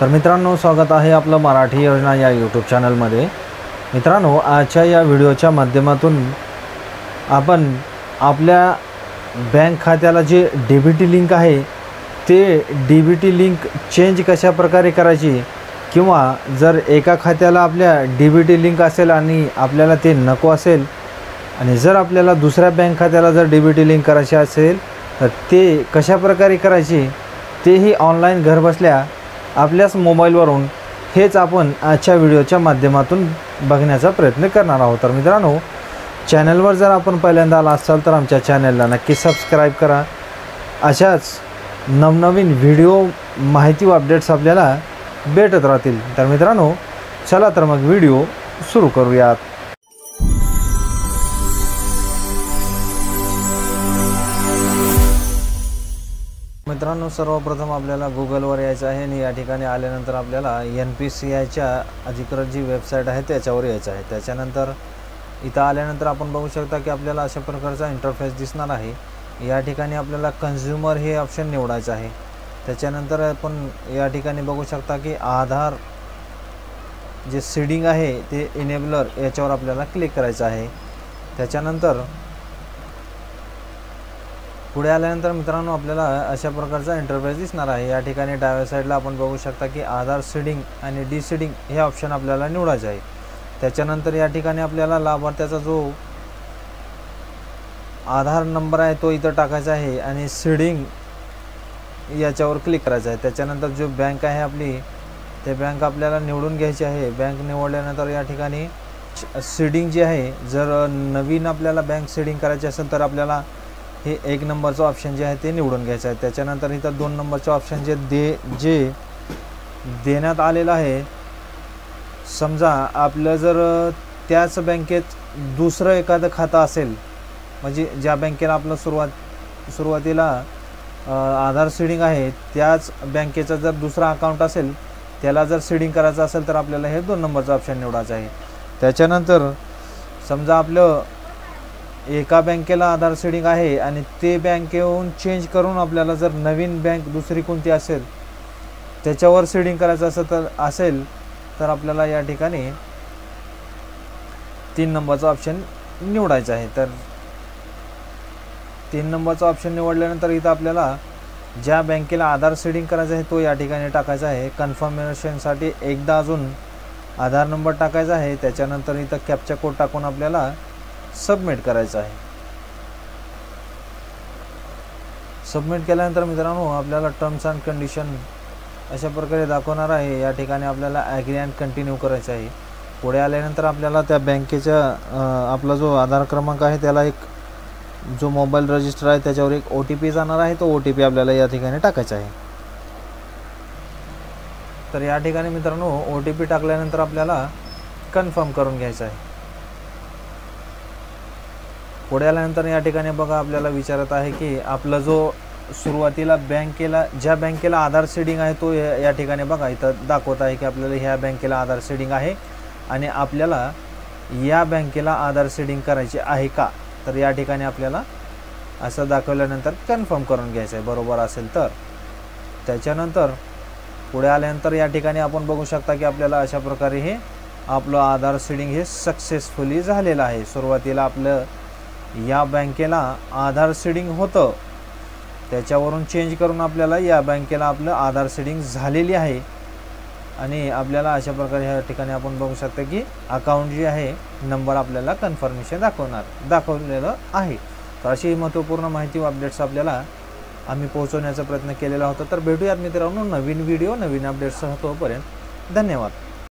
तर मित्रांनो, स्वागत आहे आपलं मराठी योजना या यूट्यूब चॅनलमध्ये। मित्रांनो, आजच्या या व्हिडिओच्या माध्यमातून आपण आपल्या बँक खात्याला जे डीबीटी लिंक आहे ते डीबीटी लिंक चेंज कशा प्रकारे करायची, किंवा जर एका खात्याला आपल्या डीबीटी लिंक असेल आणि आपल्याला ते नको असेल आणि जर आपल्याला दुसऱ्या बँक खात्याला जर डीबीटी लिंक करायची असेल तर ते कशा प्रकारे करायची तेही ऑनलाईन घर बसल्या आपल्याच मोबाईलवरून हेच आपण आजच्या व्हिडिओच्या माध्यमातून बघण्याचा प्रयत्न करणार आहोत। तर मित्रांनो, चॅनलवर जर आपण पहिल्यांदा आला असाल तर आमच्या चॅनलला नक्की सबस्क्राईब करा। अशाच नवनवीन व्हिडिओ माहिती व अपडेट्स आपल्याला भेटत राहतील। तर मित्रांनो, चला तर मग व्हिडिओ सुरू करूयात। मित्रांनो, सर्वप्रथम आपल्याला गुगलवर यायचं आहे आणि या ठिकाणी आल्यानंतर आपल्याला NPCIच्या अधिकृत जी वेबसाईट आहे त्याच्यावर यायचं आहे। त्याच्यानंतर इथं आल्यानंतर आपण बघू शकता की आपल्याला अशा प्रकारचा इंटरफेस दिसणार आहे। या ठिकाणी आपल्याला कन्झ्युमर हे ऑप्शन निवडायचं आहे। त्याच्यानंतर आपण या ठिकाणी बघू शकता की आधार जे सीडिंग आहे ते इनेबलर याच्यावर आपल्याला क्लिक करायचं आहे। त्याच्यानंतर पुढे आल्यानंतर मित्रांनो आपल्याला अशा प्रकारचा इंटरफेस दिसणार आहे। या ठिकाणी डाव्या साईडला आपण बघू शकता की आधार सीडिंग आणि डीसीडिंग हे ऑप्शन आपल्याला निवडायचे आहे। त्याच्यानंतर या ठिकाणी आपल्याला लाभार्थ्याचा जो आधार नंबर आहे तो इथं टाकायचा आहे आणि सीडिंग याच्यावर क्लिक करायचं आहे। त्याच्यानंतर जो बँक आहे आपली ते बँक आपल्याला निवडून घ्यायची आहे। बँक निवडल्यानंतर या ठिकाणी सीडिंग जी आहे, जर नवीन आपल्याला बँक सीडिंग करायची असेल तर आपल्याला हे 1 नंबरचं ऑप्शन जे आहे ते निवडून घ्यायचं आहे। त्याच्यानंतर इथं 2 नंबरचं ऑप्शन जे देण्यात आलेलं आहे, समजा आपलं जर त्याच बँकेत दुसरं एखादं खातं असेल, म्हणजे ज्या बँकेला आपलं सुरुवातीला आधार सीडिंग आहे त्याच बँकेचं जर दुसरा अकाउंट असेल त्याला जर सीडिंग करायचं असेल तर आपल्याला हे 2 नंबरचं ऑप्शन निवडायचं आहे। त्याच्यानंतर समजा आपलं एका बँकेला आधार सीडिंग आहे आणि ते बँकेहून चेंज करून आपल्याला जर नवीन बँक दुसरी कोणती असेल त्याच्यावर सीडिंग करायचं असेल तर आपल्याला या ठिकाणी 3 नंबरचा ऑप्शन निवडायचा आहे। तर 3 नंबरचा ऑप्शन निवडल्यानंतर इथं आपल्याला ज्या बँकेला आधार सीडिंग करायचं आहे तो या ठिकाणी टाकायचा आहे। कन्फर्मेशनसाठी एकदा अजून आधार नंबर टाकायचा आहे। त्याच्यानंतर इथं कॅप्चा कोड टाकून आपल्याला सबमिट करायचं आहे। सबमिट केल्यानंतर मित्रांनो आपल्याला टर्म्स अँड कंडिशन अशा प्रकारे दाखवणार आहे। या ठिकाणी आपल्याला ॲग्री अँड कंटिन्यू करायचं आहे। पुढे आल्यानंतर आपल्याला त्या बँकेचा आपला जो आधार क्रमांक आहे त्याला एक जो मोबाईल रजिस्टर आहे त्याच्यावर एक OTP जाणार आहे, तो OTP आपल्याला या ठिकाणी टाकायचा आहे। तर या ठिकाणी मित्रांनो OTP टाकल्यानंतर आपल्याला कन्फर्म करून घ्यायचं आहे। पुढे आल्यानंतर या ठिकाणी बघा आपल्याला विचारत आहे की आपला जो सुरुवातीला ज्या बँकेला आधार सीडिंग आहे तो या ठिकाणी बघा इथं दाखवत आहे की आपल्याला ह्या बँकेला आधार सीडिंग आहे आणि आपल्याला या बँकेला आधार सीडिंग करायची आहे का, तर या ठिकाणी आपल्याला असं दाखवल्यानंतर कन्फर्म करून घ्यायचं आहे बरोबर असेल तर। त्याच्यानंतर पुढे आल्यानंतर या ठिकाणी आपण बघू शकता की आपल्याला अशा प्रकारे हे आपलं आधार सीडिंग हे सक्सेसफुली झालेलं आहे। सुरुवातीला आपलं या बँकेला आधार सीडिंग होतं, त्याच्यावरून चेंज करून आपल्याला या बँकेला आपलं आधार सीडिंग झालेली आहे आणि आपल्याला अशा प्रकारे ह्या ठिकाणी आपण बघू शकता की अकाउंट जे आहे नंबर आपल्याला कन्फर्मेशन दाखवलेलं आहे। तर अशी महत्त्वपूर्ण माहिती व अपडेट्स आपल्याला आम्ही पोहोचवण्याचा प्रयत्न केलेला होता। तर भेटूयात मित्रांनो नवीन व्हिडिओ नवीन अपडेट्ससह, तोपर्यंत धन्यवाद।